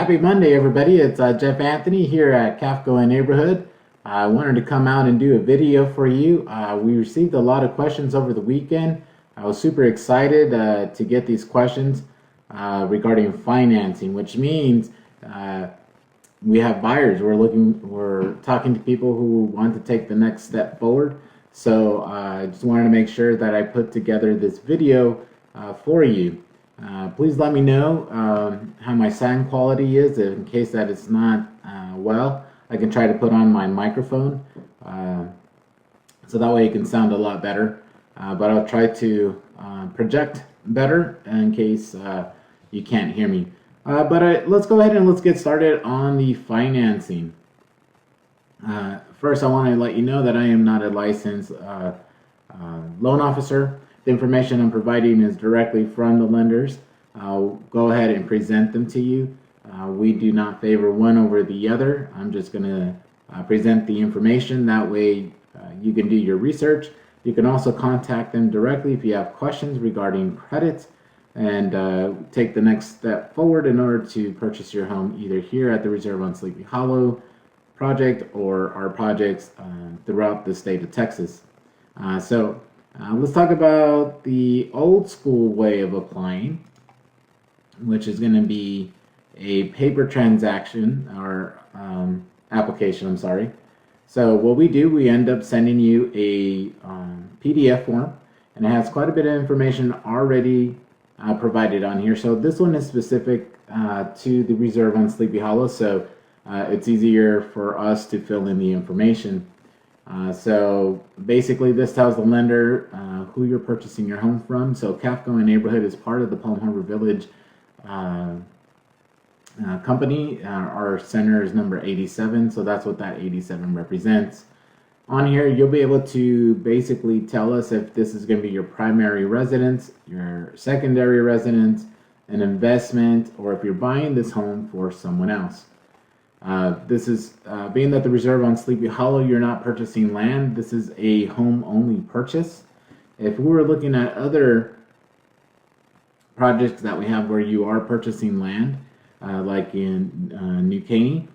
Happy Monday, everybody. It's Jeff Anthony here at Kafka Neighborhood. I wanted to come out and do a video for you. We received a lot of questions over the weekend. I was super excited to get these questions regarding financing, which means we have buyers. We're talking to people who want to take the next step forward. So I just wanted to make sure that I put together this video for you. Please let me know how my sound quality is in case that it's not well. I can try to put on my microphone so that way it can sound a lot better. But I'll try to project better in case you can't hear me. Let's go ahead and let's get started on the financing. First, I want to let you know that I am not a licensed loan officer. The information I'm providing is directly from the lenders. I'll go ahead and present them to you. We do not favor one over the other. I'm just going to present the information. That way you can do your research. You can also contact them directly if you have questions regarding credit and take the next step forward in order to purchase your home either here at the Reserve on Sleepy Hollow project or our projects throughout the state of Texas. Let's talk about the old school way of applying, which is going to be a paper transaction or application, I'm sorry. So what we do, we end up sending you a PDF form, and it has quite a bit of information already provided on here. So this one is specific to the Reserve on Sleepy Hollow, so it's easier for us to fill in the information. So basically this tells the lender who you're purchasing your home from. So Kafka Neighborhood is part of the Palm Harbor Village company. Our center is number 87, so that's what that 87 represents. On here you'll be able to basically tell us if this is going to be your primary residence, your secondary residence, an investment, or if you're buying this home for someone else. This is being that the Reserve on Sleepy Hollow, you're not purchasing land. This is a home only purchase. If we were looking at other projects that we have where you are purchasing land, like in New Caney,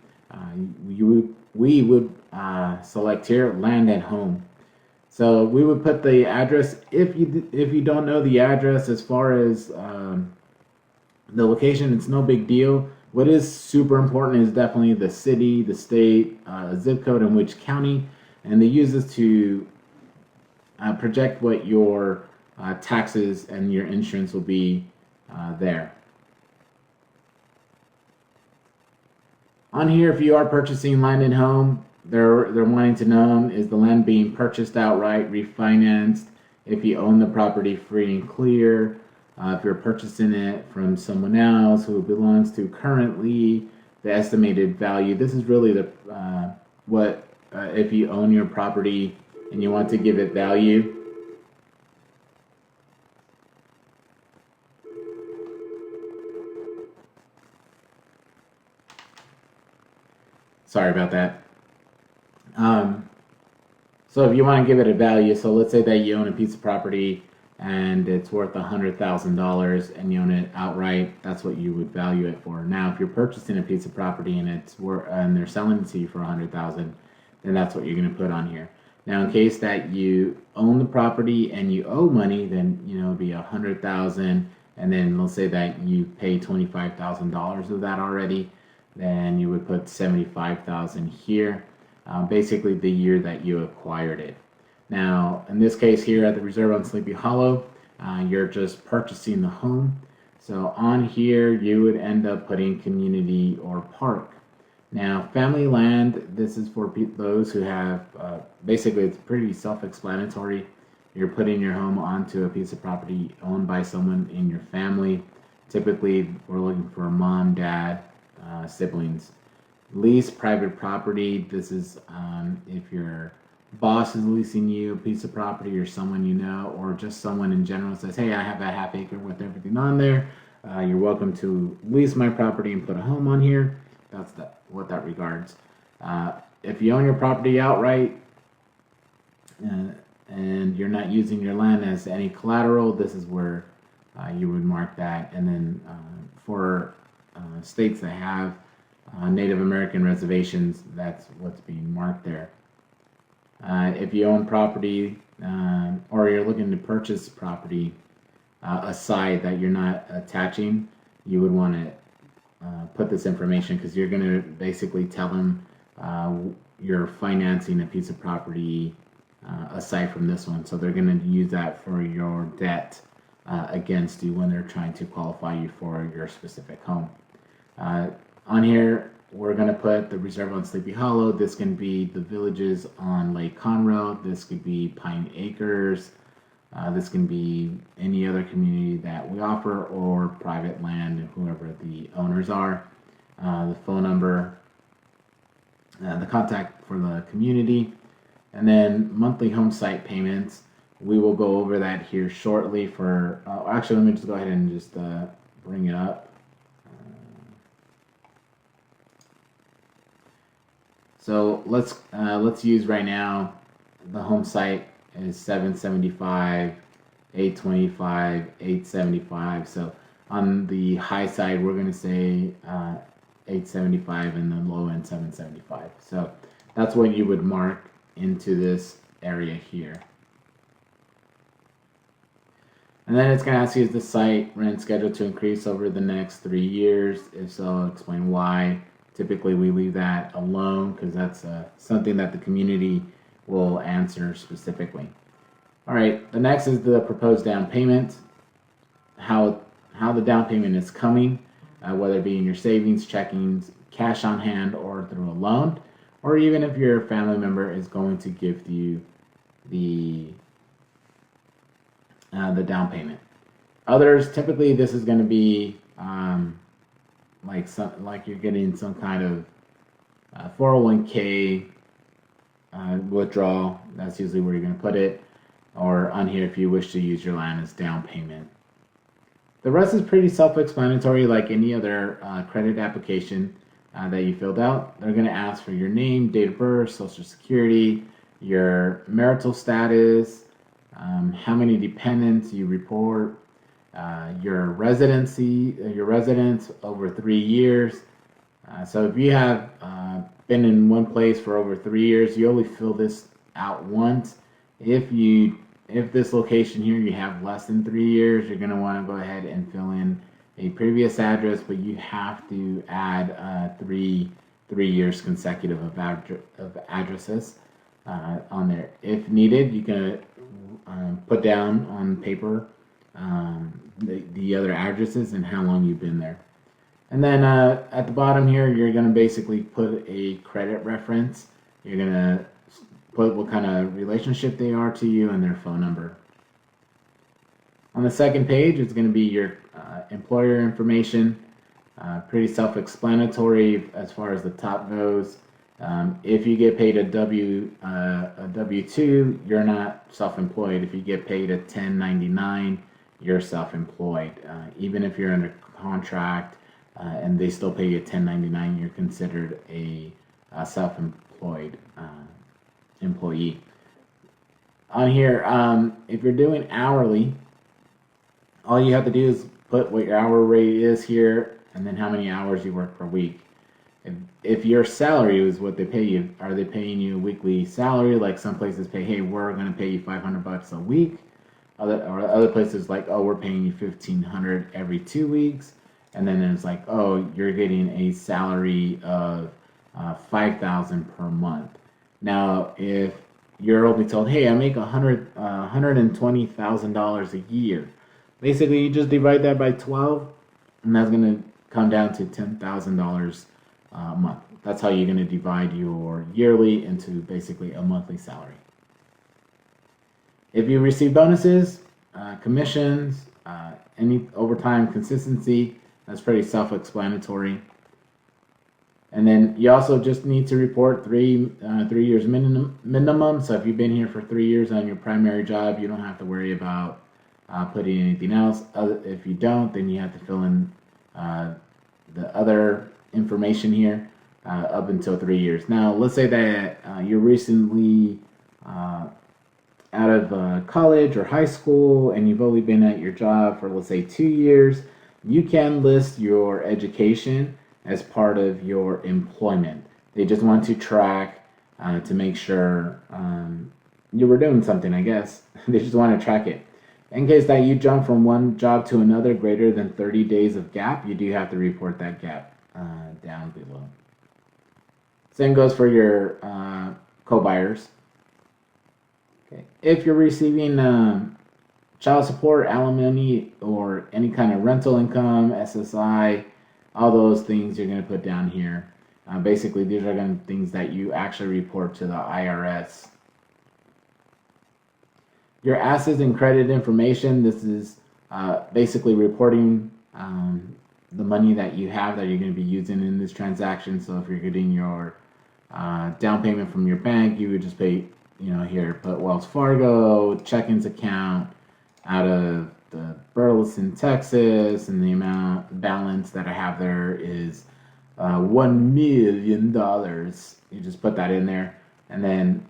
we would select here land and home. So we would put the address. If you don't know the address as far as the location, it's no big deal. What is super important is definitely the city, the state, zip code, and which county, and they use this to project what your taxes and your insurance will be there. On here, if you are purchasing land and home, they're wanting to know, is the land being purchased outright, refinanced, if you own the property free and clear, if you're purchasing it from someone else who it belongs to currently, the estimated value. This is really the if you own your property and you want to give it value. Sorry about that. So if you want to give it a value, so let's say that you own a piece of property and it's worth $100,000 and you own it outright, that's what you would value it for. Now, if you're purchasing a piece of property and they're selling it to you for $100,000, then that's what you're going to put on here. Now, in case that you own the property and you owe money, then it'll be $100,000, and then let's say that you pay $25,000 of that already, then you would put $75,000 here, basically the year that you acquired it. Now, in this case here at the Reserve on Sleepy Hollow, you're just purchasing the home. So on here, you would end up putting community or park. Now, family land, this is for those who have, basically it's pretty self-explanatory. You're putting your home onto a piece of property owned by someone in your family. Typically, we're looking for mom, dad, siblings. Lease, private property, this is if your boss is leasing you a piece of property or someone you know, or just someone in general says, hey, I have a half acre with everything on there. You're welcome to lease my property and put a home on here. That's what that regards. If you own your property outright and you're not using your land as any collateral, this is where you would mark that. And then for states that have Native American reservations, that's what's being marked there. If you own property or you're looking to purchase property, a site that you're not attaching, you would want to put this information, because you're going to basically tell them you're financing a piece of property aside from this one. So they're going to use that for your debt against you when they're trying to qualify you for your specific home. On here, we're going to put the reserve on Sleepy Hollow. This can be the villages on Lake Conroe. This could be Pine Acres. This can be any other community that we offer, or private land, whoever the owners are. The phone number, the contact for the community, and then monthly home site payments. We will go over that here shortly. For actually, let me just go ahead and just bring it up. So let's use right now the home site is $775, $825, $875. So on the high side, we're going to say $875, and the low end $775. So that's what you would mark into this area here. And then it's going to ask you, is the site rent scheduled to increase over the next 3 years? If so, explain why. Typically, we leave that alone because that's something that the community will answer specifically. All right, the next is the proposed down payment. How the down payment is coming, whether it be in your savings, checkings, cash on hand, or through a loan, or even if your family member is going to give you the down payment. Others, typically this is going to be like you're getting some kind of 401k withdrawal. That's usually where you're going to put it, or on here if you wish to use your land as down payment. The rest is pretty self-explanatory, like any other credit application that you filled out. They're going to ask for your name, date of birth, social security, your marital status, how many dependents you report, your residency, your residence over 3 years. So if you have been in one place for over 3 years, you only fill this out once. If this location here you have less than 3 years, you're going to want to go ahead and fill in a previous address, but you have to add 3 years consecutive of addresses on there. If needed, you can put down on paper the other addresses and how long you've been there. And then at the bottom here, you're going to basically put a credit reference. You're going to put what kind of relationship they are to you and their phone number. On the second page, it's going to be your employer information. Pretty self-explanatory as far as the top goes. If you get paid a W-2, you're not self-employed. If you get paid a 1099, you're self-employed. Even if you're under contract and they still pay you a 1099, you're considered a self-employed employee. On here, if you're doing hourly, all you have to do is put what your hour rate is here and then how many hours you work per week. If your salary is what they pay you, are they paying you a weekly salary? Like some places pay, hey, we're going to pay you $500 a week. Other places like, oh, we're paying you $1,500 every 2 weeks. And then it's like, oh, you're getting a salary of $5,000 per month. Now, if you're only told, hey, I make $120,000 a year, basically you just divide that by 12, and that's going to come down to $10,000 a month. That's how you're going to divide your yearly into basically a monthly salary. If you receive bonuses, commissions, any overtime consistency, that's pretty self-explanatory. And then you also just need to report 3 years minimum. So if you've been here for 3 years on your primary job, you don't have to worry about putting anything else. If you don't, then you have to fill in the other information here up until 3 years. Now, let's say that you're recently out of college or high school and you've only been at your job for, let's say, 2 years. you can list your education as part of your employment. They just want to track to make sure you were doing something, I guess. They just want to track it. In case that you jump from one job to another greater than 30 days of gap, you do have to report that gap down below. Same goes for your co-buyers. Okay. If you're receiving child support, alimony, or any kind of rental income, SSI, all those things you're going to put down here. Basically, these are going to be things that you actually report to the IRS. Your assets and credit information, this is basically reporting the money that you have that you're going to be using in this transaction. So if you're getting your down payment from your bank, you would just pay, here, put Wells Fargo, checkings account out of the Burleson, Texas, and the balance that I have there is $1 million. You just put that in there. And then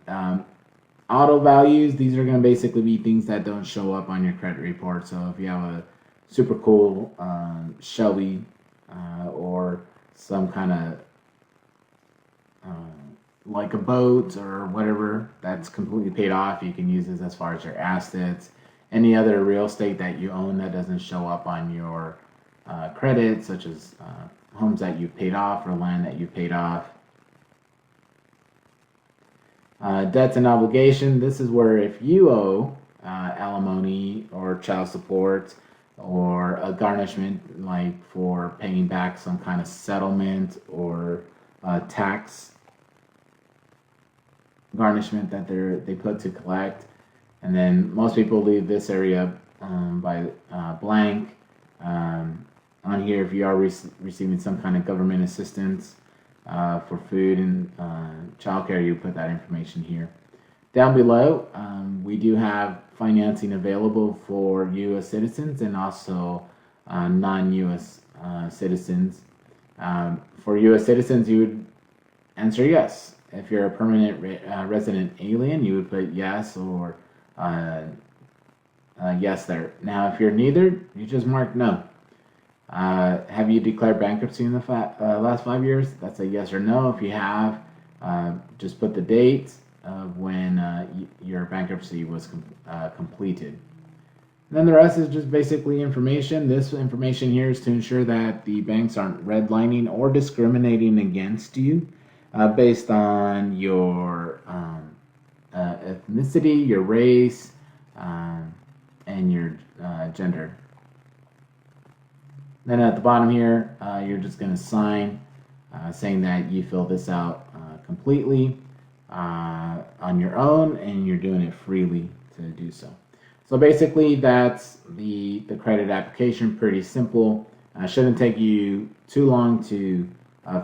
auto values, these are going to basically be things that don't show up on your credit report. So if you have a super cool Shelby or some kind of like a boat or whatever that's completely paid off, you can use this as far as your assets. Any other real estate that you own that doesn't show up on your credit, such as homes that you paid off or land that you paid off. Debts and obligation. This is where if you owe alimony or child support or a garnishment, like for paying back some kind of settlement or tax garnishment that they put to collect. And then most people leave this area by blank. On here, if you are receiving some kind of government assistance for food and childcare, you put that information here. Down below, we do have financing available for U.S. citizens and also non-U.S. citizens. For U.S. citizens, you would answer yes. If you're a permanent resident alien, you would put yes or yes there. Now, if you're neither, you just mark no. Have you declared bankruptcy in the last 5 years? That's a yes or no. If you have, just put the date of when your bankruptcy was completed. And then the rest is just basically information. This information here is to ensure that the banks aren't redlining or discriminating against you based on your ethnicity, your race, and your gender. Then at the bottom here, you're just going to sign saying that you fill this out completely on your own and you're doing it freely to do so. So basically that's the credit application. Pretty simple. Shouldn't take you too long to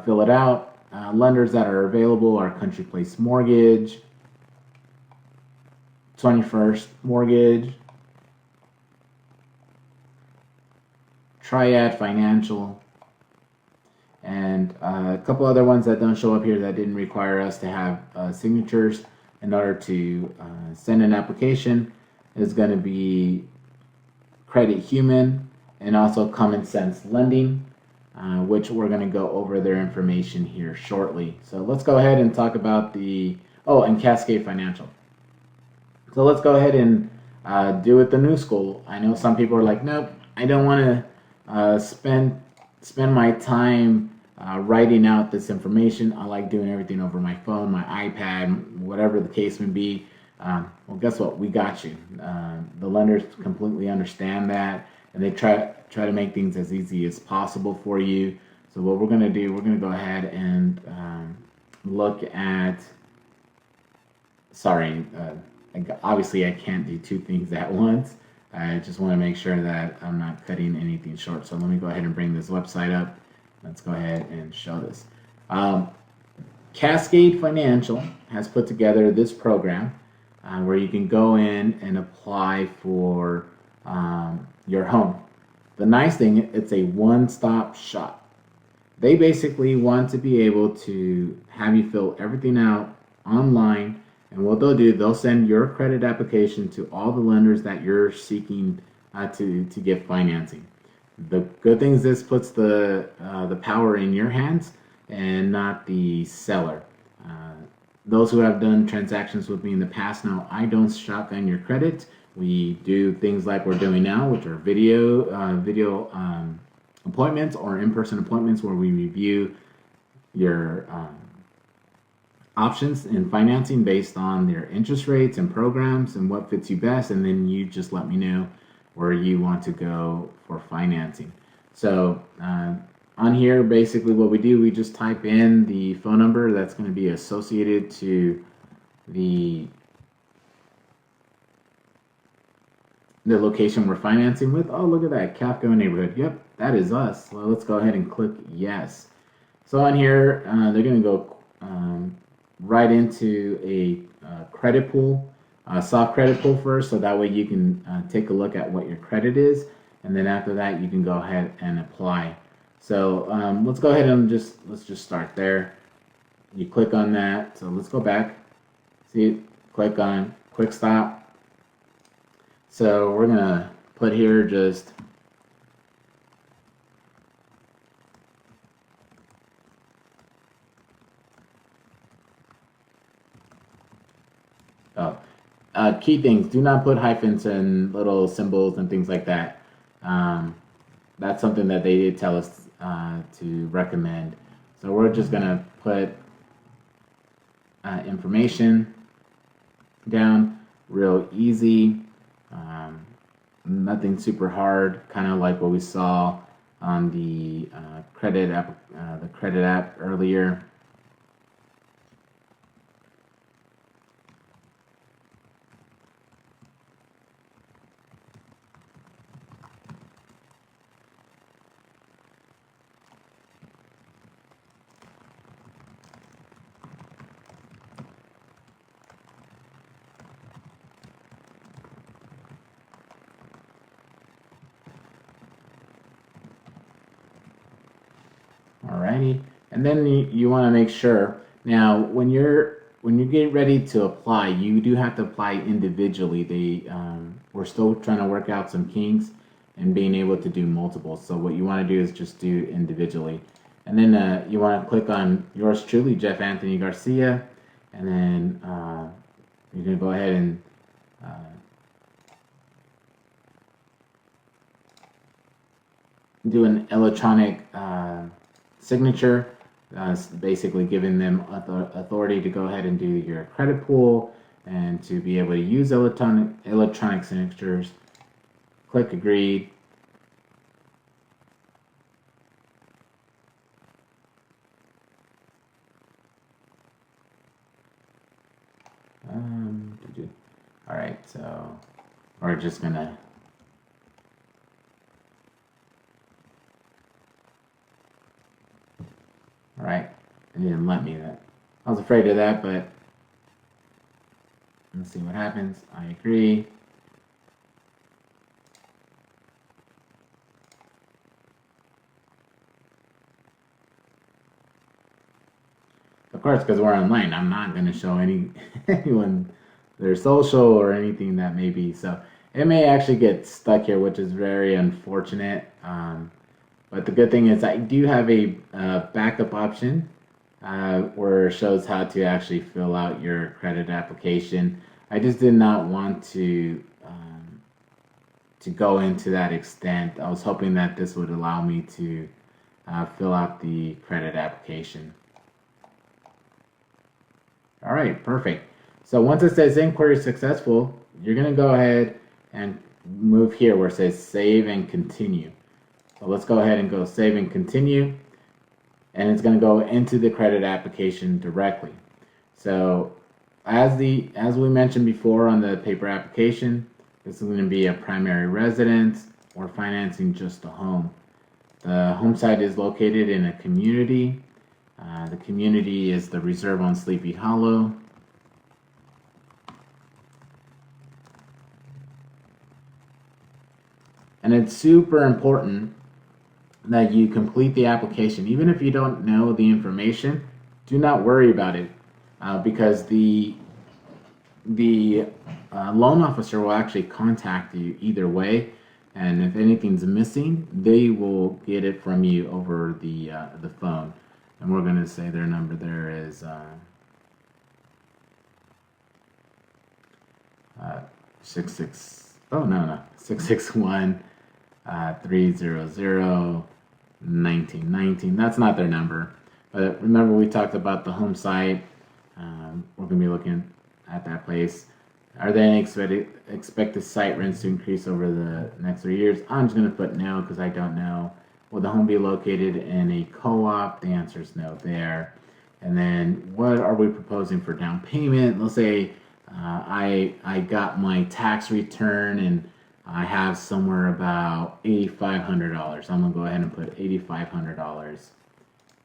fill it out. Lenders that are available are Country Place Mortgage, 21st Mortgage, Triad Financial, and a couple other ones that don't show up here that didn't require us to have signatures in order to send an application is going to be Credit Human and also Common Sense Lending, which we're going to go over their information here shortly. So let's go ahead and talk about and Cascade Financial. So let's go ahead and do it the new school. I know some people are like, nope, I don't want to spend my time writing out this information. I like doing everything over my phone, my iPad, whatever the case may be. Well, guess what? We got you. The lenders completely understand that, and they try to make things as easy as possible for you. So what we're going to do, we're going to go ahead and look at. Sorry, obviously I can't do two things at once. I just want to make sure that I'm not cutting anything short. So let me go ahead and bring this website up. Let's go ahead and show this. Cascade Financial has put together this program where you can go in and apply for your home. The nice thing, it's a one-stop shop. They basically want to be able to have you fill everything out online. And what they'll do, they'll send your credit application to all the lenders that you're seeking to get financing. The good thing is this puts the power in your hands and not the seller. Those who have done transactions with me in the past know I don't shotgun your credit. We do things like we're doing now, which are video appointments or in-person appointments where we review your options in financing based on their interest rates and programs and what fits you best, and then you just let me know where you want to go for financing. So on here, basically what we do, we just type in the phone number that's going to be associated to the location we're financing with. Oh, look at that, Kafka neighborhood. Yep, that is us. So let's go ahead and click yes. So on here, they're going to go right into a credit pool, soft credit pool first, so that way you can take a look at what your credit is, and then after that you can go ahead and apply. So let's go ahead and let's just start there. You click on that. So let's go back. See, click on quick stop. So we're gonna put here just key things. Do not put hyphens and little symbols and things like that. That's something that they did tell us to recommend. So we're just gonna put information down, real easy, nothing super hard, kind of like what we saw on the credit app earlier. Alrighty, and then you want to make sure. Now, when you get ready to apply, you do have to apply individually. We're still trying to work out some kinks and being able to do multiple. So what you want to do is just do individually, and then you want to click on yours truly, Jeff Anthony Garcia, and then you're gonna go ahead and do an electronic signature, basically giving them authority to go ahead and do your credit pool and to be able to use electronic signatures. Click agree. All right, so we're just gonna all right. It didn't let me that. I was afraid of that, but let's see what happens. I agree. Of course, because we're online, I'm not going to show anyone their social or anything that may be. So it may actually get stuck here, which is very unfortunate. But the good thing is I do have a backup option where it shows how to actually fill out your credit application. I just did not want to go into that extent. I was hoping that this would allow me to fill out the credit application. All right, perfect. So once it says inquiry successful, you're going to go ahead and move here where it says save and continue. So let's go ahead and go save and continue. And it's going to go into the credit application directly. So as we mentioned before on the paper application, this is going to be a primary residence or financing just a home. The home site is located in a community. The community is the Reserve on Sleepy Hollow. And it's super important that you complete the application. Even if you don't know the information, do not worry about it because the loan officer will actually contact you either way and if anything's missing, they will get it from you over the phone. And we're going to say their number there is 66. Oh no, 661 300 1919. That's not their number. But remember, we talked about the home site. We're going to be looking at that place. Are there any expected site rents to increase over the next 3 years? I'm just going to put no because I don't know. Will the home be located in a co-op? The answer is no there. And then what are we proposing for down payment? Let's say I got my tax return and I have somewhere about $8,500. I'm gonna go ahead and put $8,500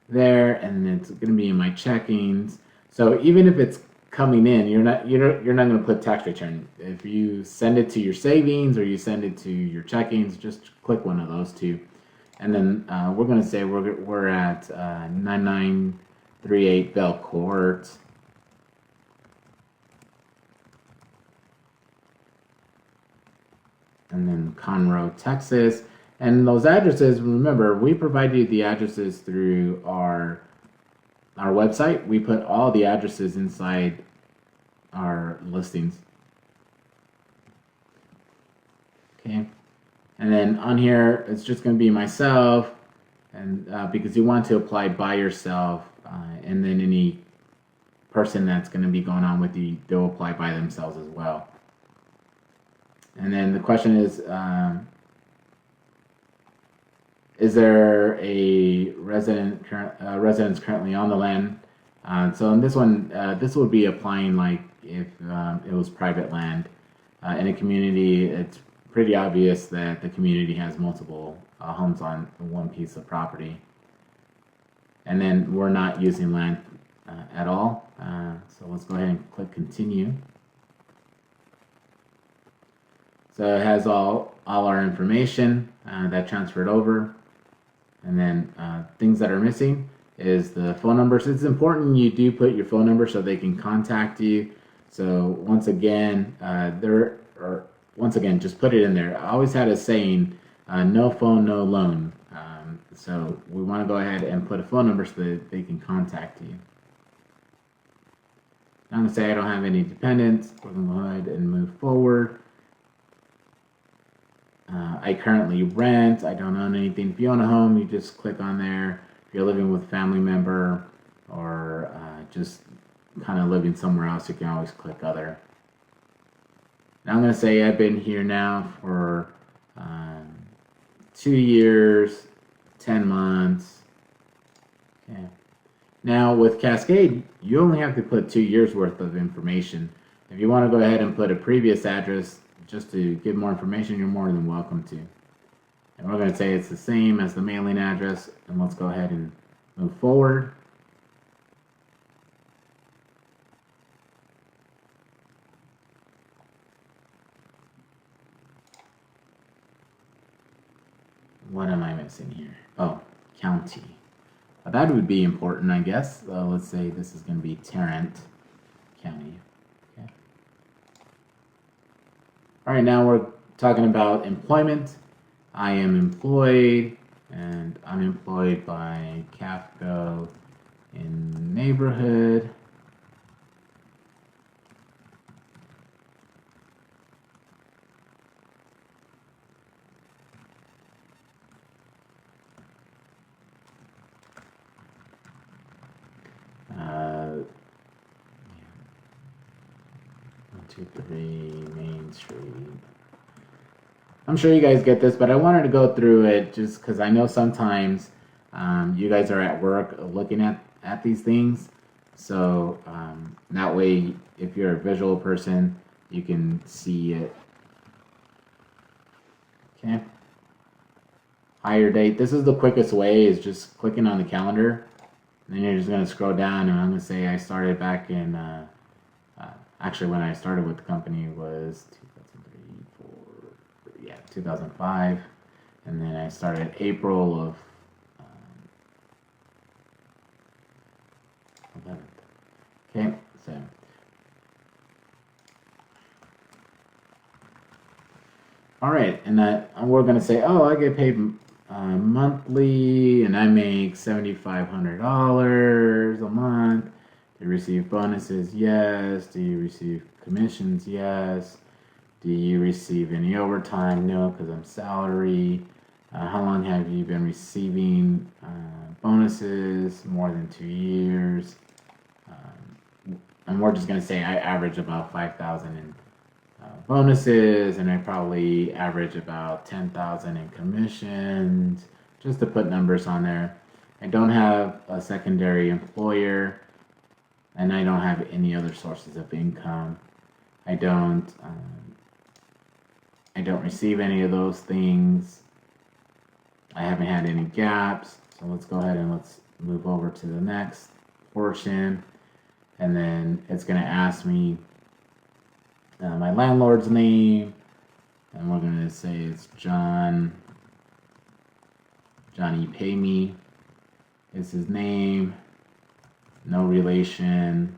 there, and it's gonna be in my checkings. So even if it's coming in, you're not gonna put tax return. If you send it to your savings or you send it to your checkings, just click one of those two, and then we're gonna say we're at 9938 Bell Court. And then Conroe, Texas. And those addresses, remember, we provide you the addresses through our website. We put all the addresses inside our listings. Okay. And then on here, it's just going to be myself, and because you want to apply by yourself, and then any person that's going to be going on with you, they'll apply by themselves as well. And then the question is there a residence currently on the land? So in this one, this would be applying like if it was private land. In a community, it's pretty obvious that the community has multiple homes on one piece of property. And then we're not using land at all. So let's go ahead and click continue. So it has all our information that transferred over. And then things that are missing is the phone numbers. It's important you do put your phone number so they can contact you. So once again, just put it in there. I always had a saying, no phone, no loan. So we want to go ahead and put a phone number so that they can contact you. I'm going to say I don't have any dependents. We're going to go ahead and move forward. I currently rent. I don't own anything. If you own a home, you just click on there. If you're living with a family member or just kind of living somewhere else, you can always click other. Now I'm going to say I've been here now for 2 years, 10 months. Okay. Now with Cascade, you only have to put 2 years worth of information. If you want to go ahead and put a previous address just to give more information, you're more than welcome to. And we're going to say it's the same as the mailing address, and let's go ahead and move forward. What am I missing here? Oh, county. That would be important, I guess. Let's say this is going to be Tarrant County. Okay. All right, now we're talking about employment. I am employed, and I'm employed by CAFCO in neighborhood. One, 2, 3 Main Street. I'm sure you guys get this, but I wanted to go through it just because I know sometimes you guys are at work looking at these things. So that way, if you're a visual person, you can see it. Okay. Hire date. This is the quickest way, is just clicking on the calendar. And then you're just going to scroll down, and I'm going to say I started back in, actually when I started with the company was 2005, and then I started April of 11th. Okay, so All right, and we're gonna say, oh, I get paid monthly, and I make $7,500 a month. Do you receive bonuses? Yes. Do you receive commissions? Yes. Do you receive any overtime? No, because I'm salary. How long have you been receiving bonuses? More than 2 years. And we're just gonna say I average about 5,000 in bonuses, and I probably average about 10,000 in commissions, just to put numbers on there. I don't have a secondary employer, and I don't have any other sources of income. I don't receive any of those things. I haven't had any gaps. So let's go ahead and let's move over to the next portion. And then it's going to ask me my landlord's name. And we're going to say it's Johnny Pay Me is his name. No relation.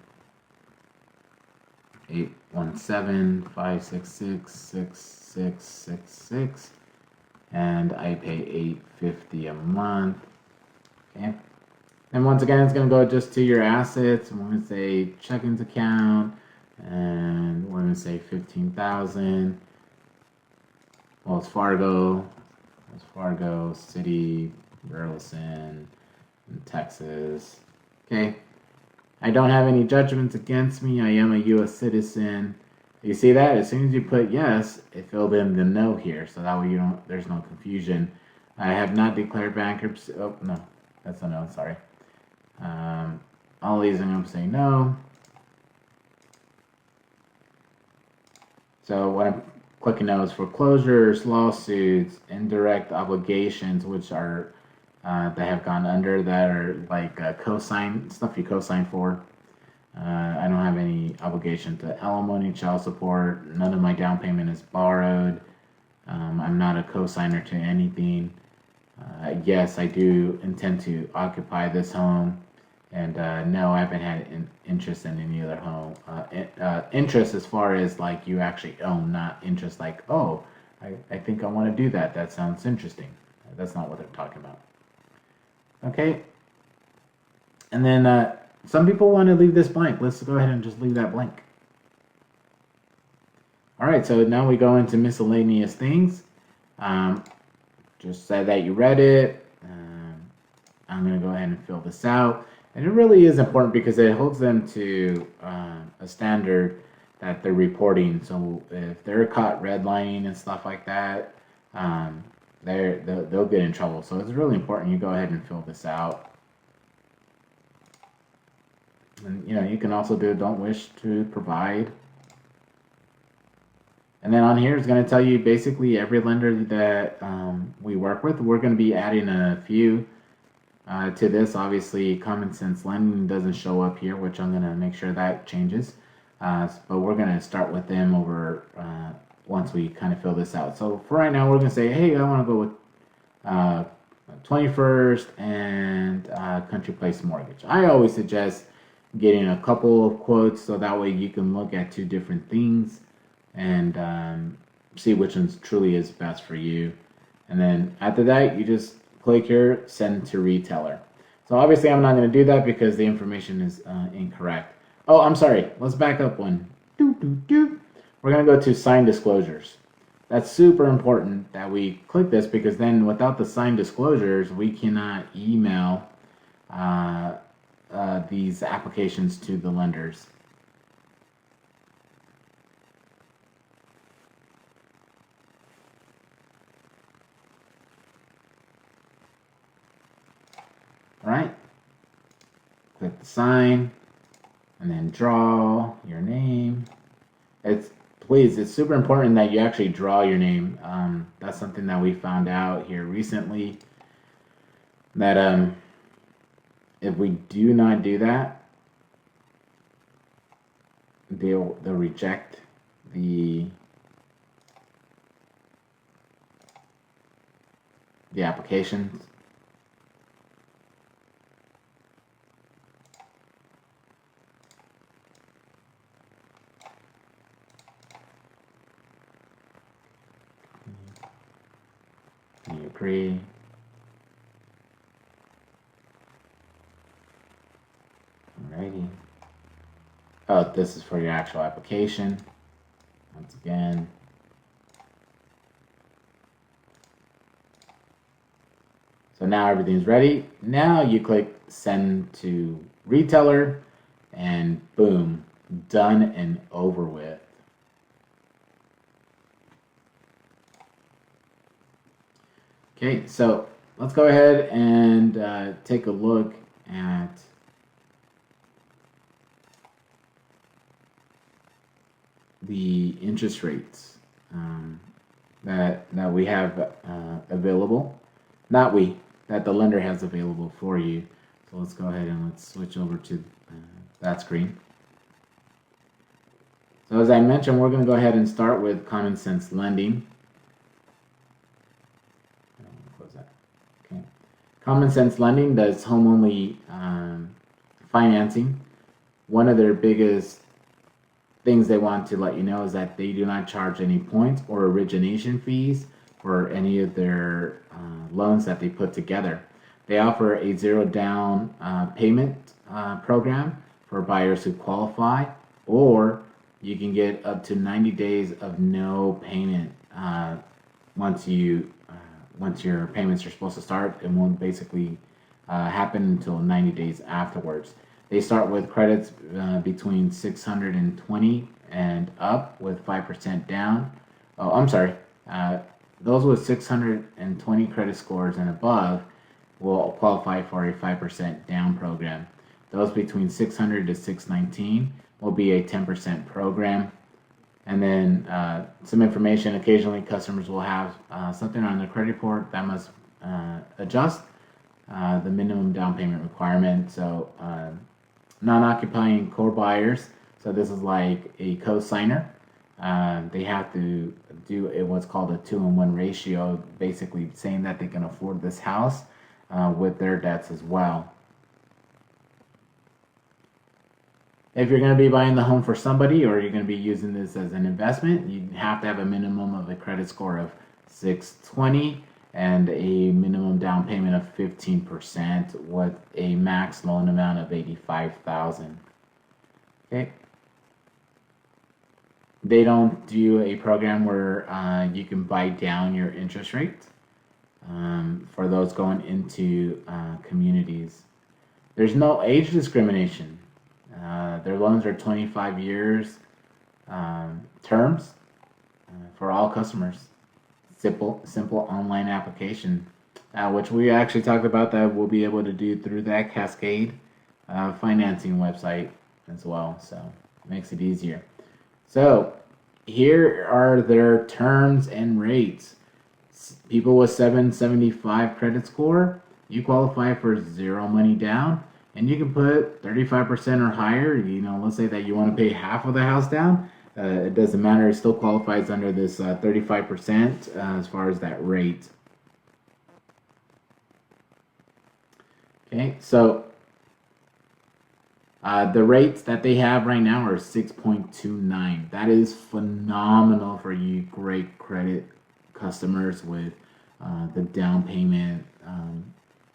817-566-6666, and I pay $850 a month. Okay, and once again, it's going to go just to your assets. We're going to say checkings account, and we're going to say 15,000. Wells Fargo, City, Burleson, in Texas. Okay. I don't have any judgments against me. I am a U.S. citizen. You see that? As soon as you put yes, it filled in the no here, so that way you don't. There's no confusion. I have not declared bankruptcy. Oh no, that's a no. Sorry. All these I'm going to say no. So what I'm clicking now is foreclosures, lawsuits, indirect obligations, which are that have gone under, that are like co-sign stuff you co-sign for. I don't have any obligation to alimony, child support. None of my down payment is borrowed. I'm not a co-signer to anything. Yes, I do intend to occupy this home. And no, I haven't had interest in any other home. Interest as far as like you actually own, not interest like, oh, I think I want to do that. That sounds interesting. That's not what they're talking about. Okay. And then some people want to leave this blank. Let's go ahead and just leave that blank. All right, so now we go into miscellaneous things. Just say that you read it. I'm going to go ahead and fill this out. And it really is important because it holds them to a standard that they're reporting. So if they're caught redlining and stuff like that, they'll get in trouble. So it's really important you go ahead and fill this out. And you can also do don't wish to provide. And then on here is going to tell you basically every lender that we work with. We're going to be adding a few to this. Obviously, Common Sense Lending doesn't show up here, which I'm going to make sure that changes. But we're going to start with them over once we kind of fill this out. So for right now, we're going to say, hey, I want to go with 21st and Country Place Mortgage. I always suggest getting a couple of quotes so that way you can look at two different things and see which one truly is best for you. And then after that, you just click here, send to retailer. So obviously I'm not going to do that because the information is incorrect. Oh, I'm sorry. Let's back up one. We're going to go to sign disclosures. That's super important that we click this because then without the signed disclosures, we cannot email these applications to the lenders. All right. Click the sign and then draw your name. It's super important that you actually draw your name. That's something that we found out here recently, that if we do not do that, they'll reject the applications. Agree. Alrighty. Oh, this is for your actual application. Once again. So now everything's ready. Now you click send to retailer and boom, done and over with. Okay, so let's go ahead and take a look at the interest rates that we have available. Not we, that the lender has available for you. So let's go ahead and let's switch over to that screen. So as I mentioned, we're going to go ahead and start with Common Sense Lending. Close that. Okay. Common Sense Lending does home-only financing. One of their biggest things they want to let you know is that they do not charge any points or origination fees for any of their loans that they put together. They offer a zero down payment program for buyers who qualify, or you can get up to 90 days of no payment once your payments are supposed to start. It won't basically happen until 90 days afterwards. They start with credits between 620 and up with 5% down. Oh, I'm sorry. Those with 620 credit scores and above will qualify for a 5% down program. Those between 600 to 619 will be a 10% program. And then some information, occasionally customers will have something on their credit report that must adjust the minimum down payment requirement. So non-occupying core buyers, so this is like a co-signer. They have to do what's called a 2-in-1 ratio, basically saying that they can afford this house with their debts as well. If you're going to be buying the home for somebody, or you're going to be using this as an investment, you have to have a minimum of a credit score of 620 and a minimum down payment of 15% with a max loan amount of $85,000. Okay. They don't do a program where you can buy down your interest rate for those going into communities. There's no age discrimination. Their loans are 25 years terms for all customers. Simple online application, which we actually talked about that we'll be able to do through that Cascade financing website as well. So it makes it easier. So here are their terms and rates. People with 775 credit score, you qualify for zero money down, and you can put 35% or higher. You know, let's say that you want to pay half of the house down. It doesn't matter. It still qualifies under this 35% as far as that rate. Okay, so the rates that they have right now are 6.29. That is phenomenal for you great credit customers with the down payment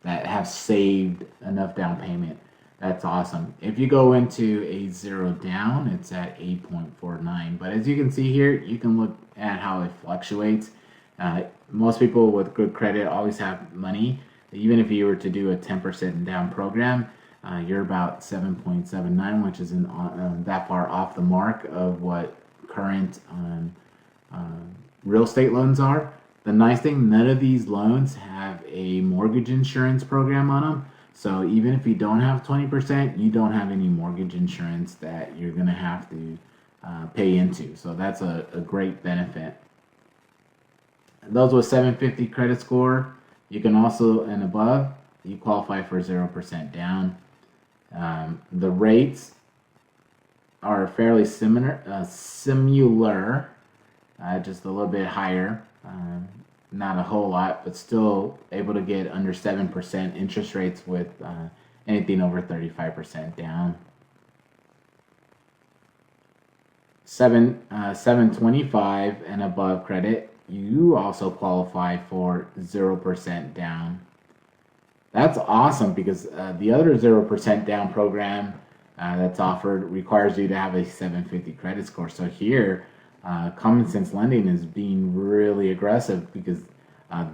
that have saved enough down payment. That's awesome. If you go into a zero down, it's at 8.49. But as you can see here, you can look at how it fluctuates. Most people with good credit always have money. Even if you were to do a 10% down program, you're about 7.79, which isn't that far off the mark of what current real estate loans are. The nice thing, none of these loans have a mortgage insurance program on them. So even if you don't have 20%, you don't have any mortgage insurance that you're going to have to pay into. So that's a great benefit. Those with 750 credit score, you can also, and above, you qualify for 0% down. The rates are fairly similar, just a little bit higher. Not a whole lot, but still able to get under 7% interest rates with anything over 35% down. 725 and above credit, you also qualify for 0% down. That's awesome because the other 0% down program that's offered requires you to have a 750 credit score. So here, Common Sense Lending is being really aggressive because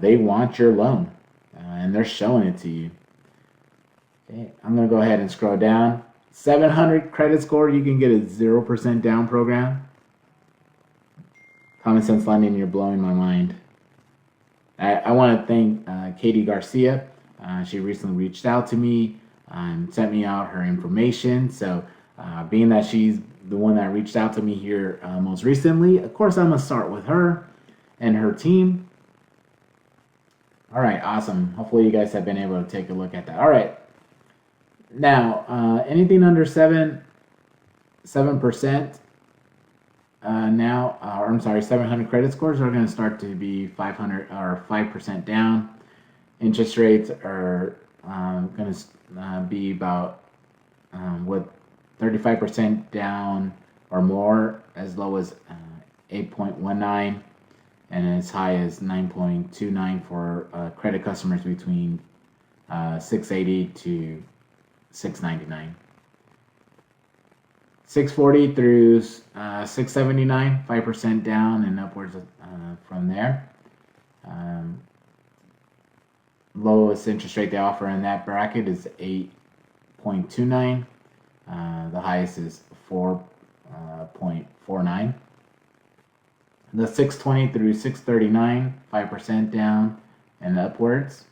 they want your loan and they're showing it to you. Okay, I'm going to go ahead and scroll down. 700 credit score, you can get a 0% down program. Common Sense Lending, you're blowing my mind. I want to thank Katie Garcia. She recently reached out to me and sent me out her information. So, being that she's the one that reached out to me here most recently, of course, I'm going to start with her and her team. All right, awesome. Hopefully, you guys have been able to take a look at that. All right. Now, anything under 7%, now, or I'm sorry, 700 credit scores are going to start to be 500 or 5% down. Interest rates are going to be about with 35% down or more, as low as 8.19, and as high as 9.29 for credit customers between 680 to 699. 640 through 679, 5% down and upwards from there. Lowest interest rate they offer in that bracket is 8.29. The highest is 4.49. The 620 through 639, 5% down and upwards.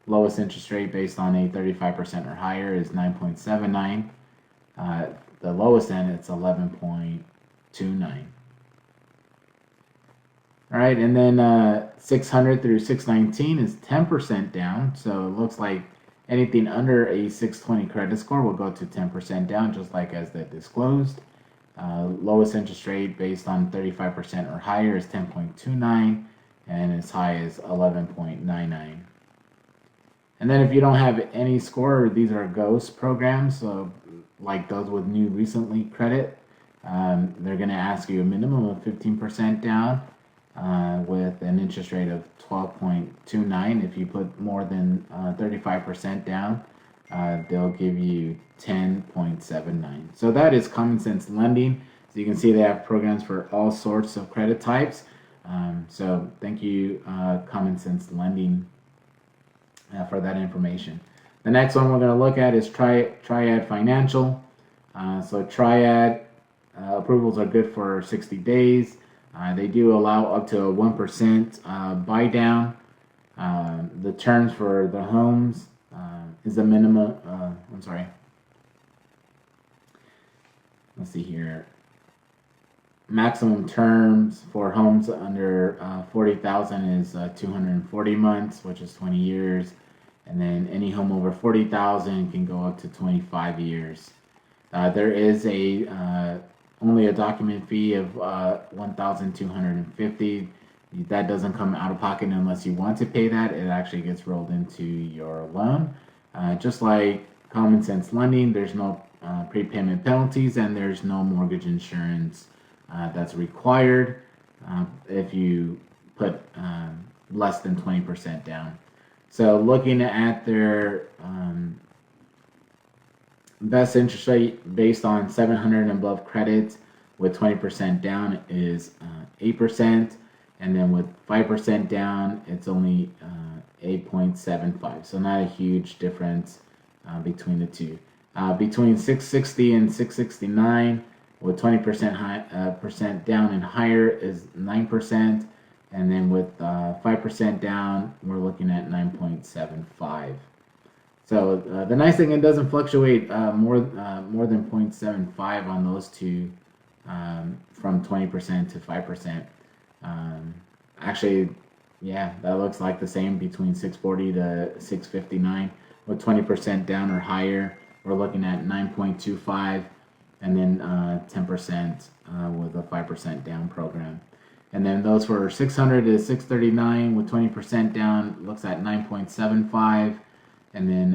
Lowest interest rate based on a 35% or higher is 9.79. The lowest end, it's 11.29. All right, and then 600 through 619 is 10% down. So it looks like anything under a 620 credit score will go to 10% down, just like as that disclosed. Lowest interest rate based on 35% or higher is 10.29, and as high as 11.99. And then if you don't have any score, these are ghost programs, so like those with new recently credit, they're going to ask you a minimum of 15% down with an interest rate of 12.29. If you put more than 35% down, they'll give you 10.79. So that is Common Sense Lending. So you can see they have programs for all sorts of credit types. So thank you, Common Sense Lending, for that information. The next one we're going to look at is Triad Financial. So Triad approvals are good for 60 days. They do allow up to a 1% buy down. The terms for the homes is a minimum. Let's see here. Maximum terms for homes under 40,000 is 240 months, which is 20 years. And then any home over 40,000 can go up to 25 years. There is only a document fee of $1,250. That doesn't come out of pocket unless you want to pay that. It actually gets rolled into your loan. Just like Common Sense Lending, there's no prepayment penalties and there's no mortgage insurance that's required if you put less than 20% down. So looking at their best interest rate based on 700 and above credits with 20% down is 8%, and then with 5% down it's only 8.75. So not a huge difference between the two. Between 660 and 669 with 20% percent down and higher is 9%. And then with 5% down, we're looking at 9.75. So the nice thing, it doesn't fluctuate more than 0.75 on those two, from 20% to 5%. Actually, yeah, that looks like the same between 640 to 659. With 20% down or higher, we're looking at 9.25, and then 10% with a 5% down program. And then those for 600 to 639 with 20% down looks at 9.75, and then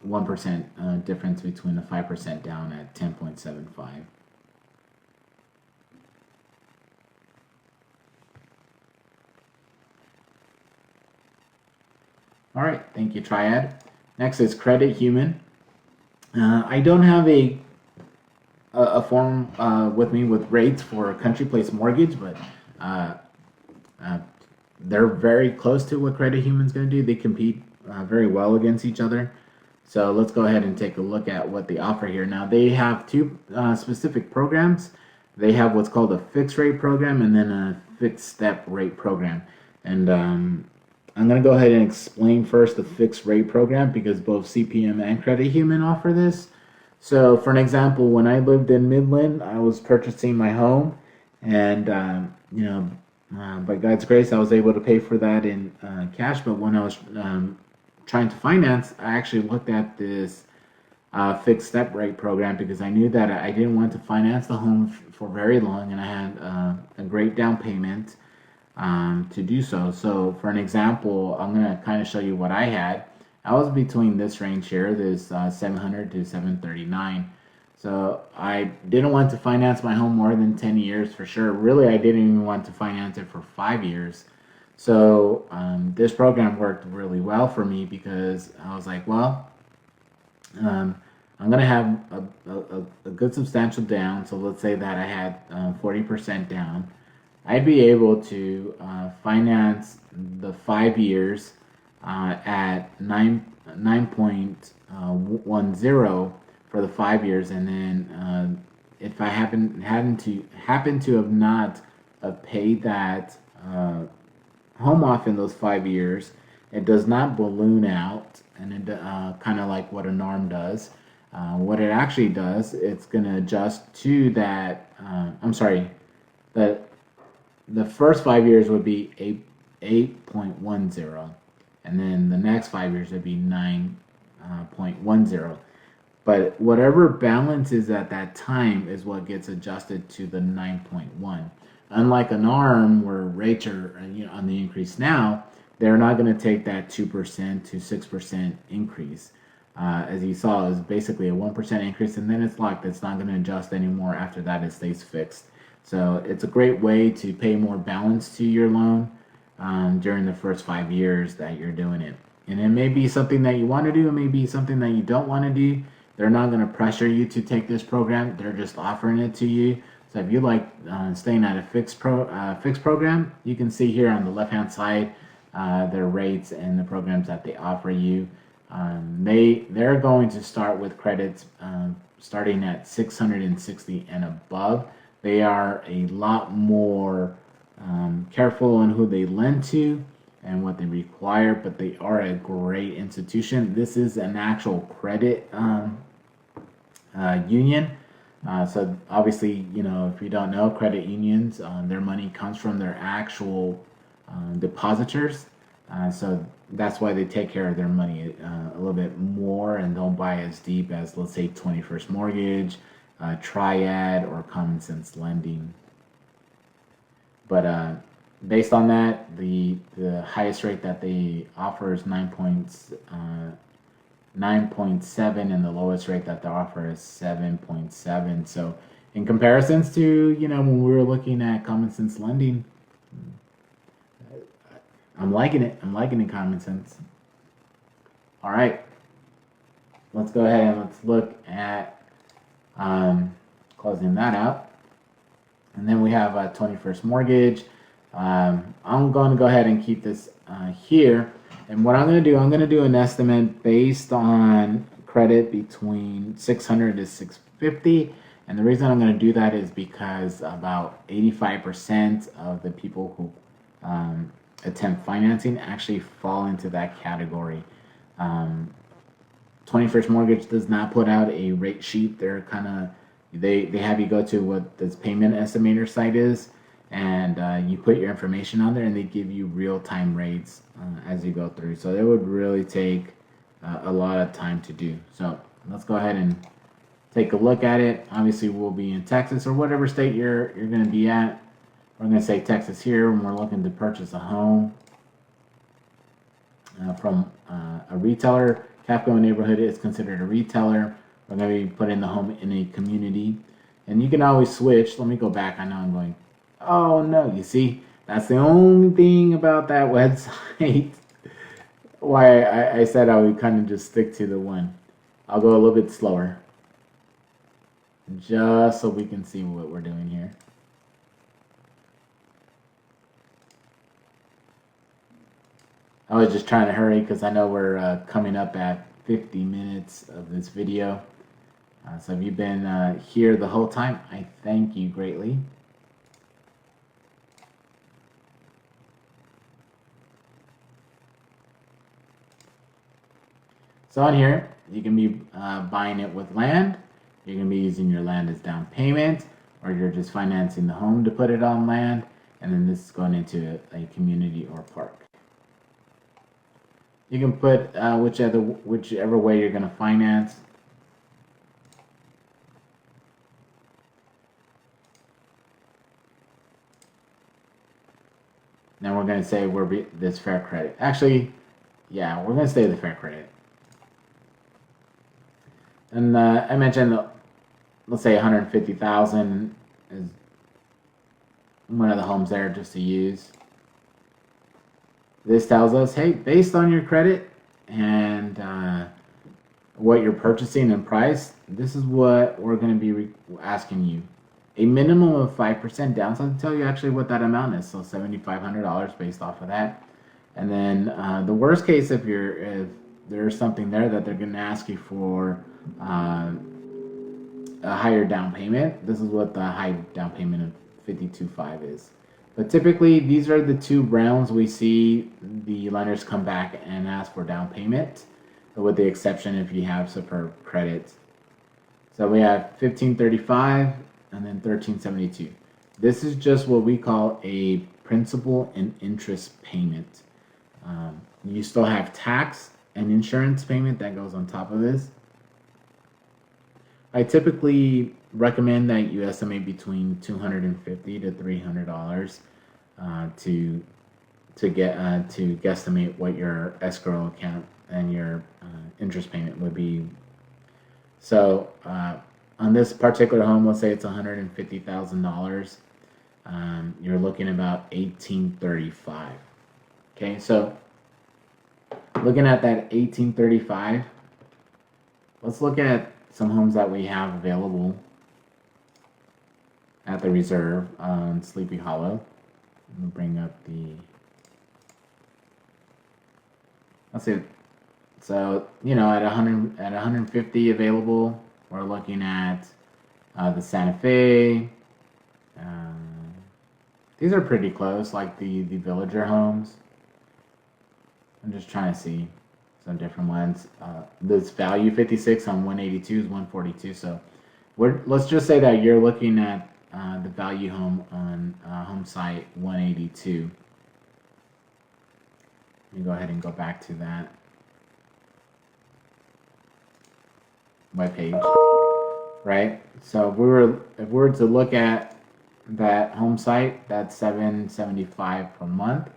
1% difference between the 5% down at 10.75. All right, thank you, Triad. Next is Credit Human. I don't have a form with me with rates for Country Place Mortgage, but uh, uh, they're very close to what Credit Human's going to do. They compete very well against each other. So let's go ahead and take a look at what they offer here. Now they have two specific programs. They have what's called a fixed rate program and then a fixed step rate program. And I'm going to go ahead and explain first the fixed rate program because both CPM and Credit Human offer this. So for an example, when I lived in Midland, I was purchasing my home and, by God's grace, I was able to pay for that in cash. But when I was trying to finance, I actually looked at this fixed step rate program because I knew that I didn't want to finance the home for very long, and I had a great down payment to do so. So, for an example, I'm gonna kind of show you what I had. I was between this range here, this 700 to 739. So I didn't want to finance my home more than 10 years for sure. Really, I didn't even want to finance it for 5 years. So this program worked really well for me because I was like, well, I'm gonna have a good substantial down. So let's say that I had 40% down. I'd be able to finance the 5 years at 9.10 for the 5 years, and then if I happen to have not paid that home off in those 5 years, it does not balloon out, and it kind of like what a NARM does. What it actually does, it's going to adjust to that. I'm sorry, the first 5 years would be 8.10, and then the next 5 years would be 9.10. But whatever balance is at that time is what gets adjusted to the 9.1. Unlike an ARM where rates are on the increase now, they're not going to take that 2% to 6% increase. As you saw, is basically a 1% increase, and then it's locked. It's not going to adjust anymore. After that, it stays fixed. So it's a great way to pay more balance to your loan during the first 5 years that you're doing it. And it may be something that you want to do. It may be something that you don't want to do. They're not going to pressure you to take this program. They're just offering it to you. So if you like staying at a fixed program, you can see here on the left-hand side their rates and the programs that they offer you. They're going to start with credits starting at 660 and above. They are a lot more careful on who they lend to and what they require, but they are a great institution. This is an actual credit union. So obviously, if you don't know, credit unions, their money comes from their actual depositors. So that's why they take care of their money a little bit more and don't buy as deep as, let's say, 21st Mortgage, Triad, or Common Sense Lending. But based on that, the highest rate that they offer is 9.7, and the lowest rate that they offer is 7.7. So in comparisons to, when we were looking at Common Sense Lending, I'm liking it. I'm liking it, Common Sense. All right. Let's go ahead and let's look at closing that out. And then we have 21st Mortgage. I'm going to go ahead and keep this here. And what I'm going to do an estimate based on credit between 600 to 650. And the reason I'm going to do that is because about 85% of the people who attempt financing actually fall into that category. 21st Mortgage does not put out a rate sheet. They're they have you go to what this payment estimator site is, and you put your information on there, and they give you real-time rates as you go through. So it would really take a lot of time to do. So let's go ahead and take a look at it. Obviously, we'll be in Texas or whatever state you're going to be at. We're going to say Texas here when we're looking to purchase a home from a retailer. Capco neighborhood is considered a retailer. We're going to be putting the home in a community. And you can always switch. Let me go back. I know I'm going, oh no, you see, that's the only thing about that website. why I said I would kind of just stick to the one. I'll go a little bit slower, just so we can see what we're doing here. I was just trying to hurry because I know we're coming up at 50 minutes of this video. So if you've been here the whole time, I thank you greatly. So on here, you can be buying it with land. You're going to be using your land as down payment, or you're just financing the home to put it on land. And then this is going into a community or park. You can put whichever way you're going to finance. Now we're going to say this fair credit. Actually, yeah, we're going to say the fair credit. And I mentioned, let's say 150,000 is one of the homes there just to use. This tells us, hey, based on your credit and what you're purchasing and price, this is what we're going to be asking you. A minimum of 5% down. So I'll tell you actually what that amount is. So $7,500 based off of that. And then the worst case, if there's something there that they're going to ask you for a higher down payment, this is what the high down payment of 52.5 is. But typically, these are the two rounds we see the lenders come back and ask for down payment, with the exception if you have superb credit. So we have 1535 and then 1372. This is just what we call a principal and interest payment. You still have tax and insurance payment that goes on top of this. I typically recommend that you estimate between $250 to $300 to guesstimate what your escrow account and your interest payment would be. So on this particular home, let's say it's $150,000. You're looking about $1,835. Okay, so looking at that $1,835, let's look at some homes that we have available at the reserve on Sleepy Hollow. Let me bring up let's see. So, at 150 available, we're looking at the Santa Fe. These are pretty close, like the Villager homes. I'm just trying to see some different ones. This value 56 on 182 is 142. So let's just say that you're looking at the value home on home site 182. Let me go ahead and go back to that webpage, right? So if we were to look at that home site, that's $775 per month.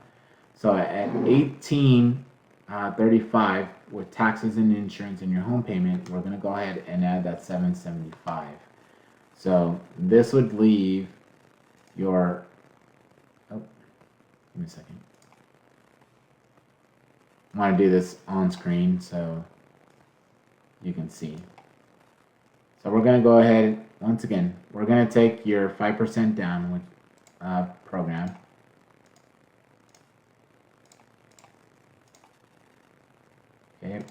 So at $1,835 with taxes and insurance and your home payment, we're going to go ahead and add that $775. So this would leave your, give me a second. I want to do this on screen so you can see. So we're going to go ahead, once again, we're going to take your 5% down with program. Okay.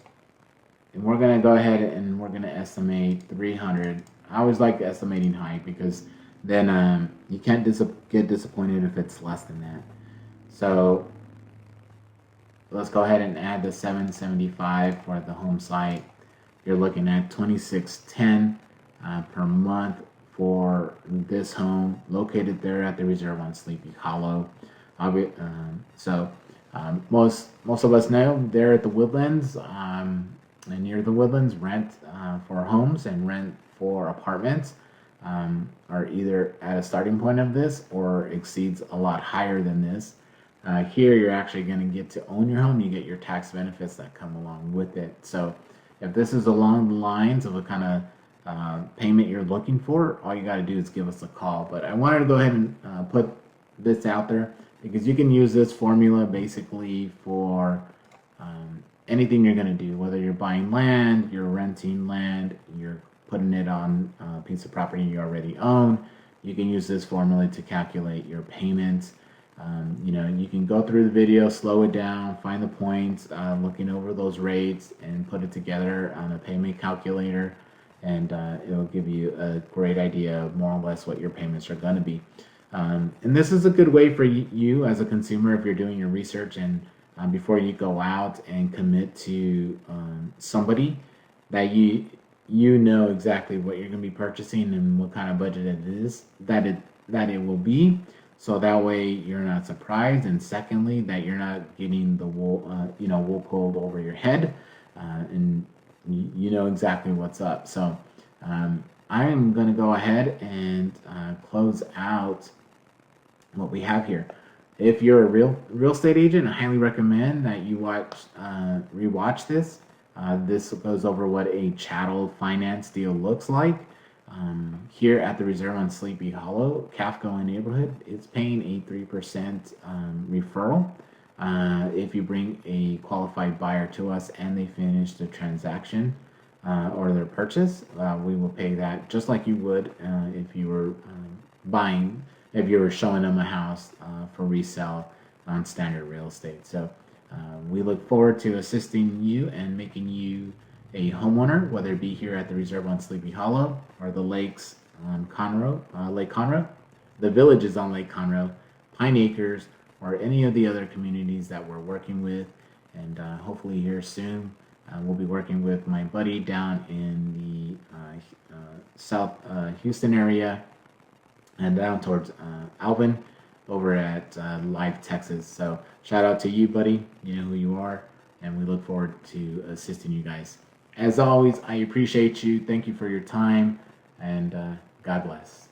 And we're going to go ahead and we're going to estimate 300. I always like estimating high because then you can't get disappointed if it's less than that. So let's go ahead and add the 775 for the home site. You're looking at $2,610 per month for this home located there at the reserve on Sleepy Hollow. Most of us know there at the Woodlands and near the Woodlands, rent for homes and rent for apartments are either at a starting point of this or exceeds a lot higher than this. Here, you're actually going to get to own your home. You get your tax benefits that come along with it. So if this is along the lines of a kind of payment you're looking for, all you got to do is give us a call. But I wanted to go ahead and put this out there because you can use this formula basically for anything you're going to do, whether you're buying land, you're renting land, you're putting it on a piece of property you already own, you can use this formula to calculate your payments. You can go through the video, slow it down, find the points, looking over those rates, and put it together on a payment calculator, and it'll give you a great idea of more or less what your payments are going to be. And this is a good way for you as a consumer if you're doing your research and before you go out and commit to somebody that you know exactly what you're going to be purchasing and what kind of budget it is that it will be, so that way you're not surprised, and secondly that you're not getting the wool pulled over your head, and you know exactly what's up. So I'm going to go ahead and close out what we have here. If you're a real estate agent, I highly recommend that you rewatch this. This goes over what a chattel finance deal looks like. Here at the Reserve on Sleepy Hollow, Kafka neighborhood, it's paying a 3% referral. If you bring a qualified buyer to us and they finish the transaction or their purchase, we will pay that just like you would if you were buying, if you were showing them a house for resale on standard real estate. So we look forward to assisting you and making you a homeowner, whether it be here at the Reserve on Sleepy Hollow or the lakes on Lake Conroe, the villages on Lake Conroe, Pine Acres, or any of the other communities that we're working with. And hopefully here soon, we'll be working with my buddy down in the South Houston area and down towards Alvin over at Live Texas. So shout out to you, buddy. You know who you are, and we look forward to assisting you guys. As always, I appreciate you. Thank you for your time, and God bless.